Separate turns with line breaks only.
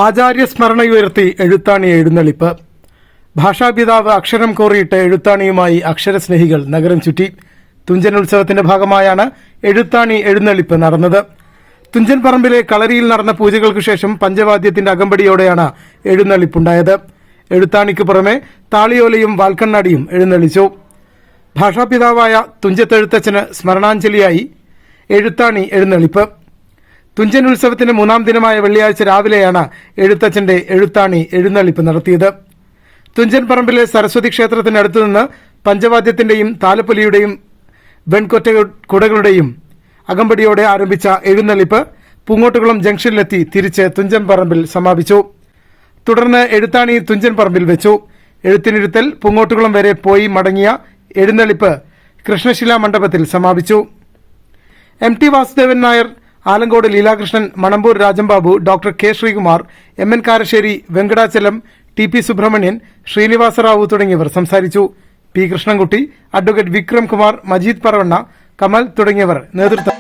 ആചാര്യസ്മരണയുയർത്തി എഴുത്താണി എഴുന്നള്ളിപ്പ്. ഭാഷാപിതാവ് അക്ഷരം കോറിയിട്ട് എഴുത്താണിയുമായി അക്ഷരസ്നേഹികൾ നഗരം ചുറ്റി. തുഞ്ചൻ ഉത്സവത്തിന്റെ ഭാഗമായാണ് എഴുത്താണി എഴുന്നള്ളിപ്പ് നടന്നത്. തുഞ്ചൻ പറമ്പിലെ കളരിയിൽ നടന്ന പൂജകൾക്ക് ശേഷം പഞ്ചവാദ്യത്തിന്റെ അകമ്പടിയോടെയാണ് എഴുന്നള്ളിപ്പുണ്ടായത്. എഴുത്താണിക്ക് പുറമെ താളിയോലയും വാൽക്കണ്ണാടിയും എഴുന്നള്ളിച്ചു. ഭാഷാപിതാവായ തുഞ്ചത്തെഴുത്തച്ഛന് സ്മരണാഞ്ജലിയായി എഴുത്താണി എഴുന്നള്ളിപ്പ്. തുഞ്ചൻ ഉത്സവത്തിന്റെ 3-ാം ദിനമായ വെള്ളിയാഴ്ച രാവിലെയാണ് എഴുത്തച്ഛന്റെ എഴുത്താണി എഴുന്നള്ളിപ്പ് നടത്തിയത്. തുഞ്ചൻ പറമ്പിലെ സരസ്വതി ക്ഷേത്രത്തിനടുത്തു നിന്ന് പഞ്ചവാദ്യത്തിന്റെയും താലപ്പൊലിയുടെയും വെൺകൊറ്റ കുടകളുടെയും അകമ്പടിയോടെ ആരംഭിച്ച എഴുന്നള്ളിപ്പ് പൂങ്ങോട്ടുകുളം ജംഗ്ഷനിലെത്തി തിരിച്ച് തുഞ്ചൻ പറമ്പിൽ സമാപിച്ചു. തുടർന്ന് എഴുത്താണി തുഞ്ചൻ പറമ്പിൽ വെച്ചു. എഴുത്തിനിരുത്തൽ പൂങ്ങോട്ടുകുളം വരെ പോയി മടങ്ങിയ എഴുന്നള്ളിപ്പ് കൃഷ്ണശിലാ മണ്ഡപത്തിൽ സമാപിച്ചു. MT Vasudevan Nair, Alankode Leelakrishnan, Manambur Rajambabu, doctor K Sreekumar, MN Karassery, Venkatachalam, TP Subrahmanian, Srinivasa Rao തുടങ്ങിയവർ സംസാരിച്ചു. P കൃഷ്ണൻകുട്ടി, അഡ്വക്കേറ്റ് വിക്രം കുമാർ, മജീദ് പറവണ്ണ, കമൽ തുടങ്ങിയവർ നേതൃത്വം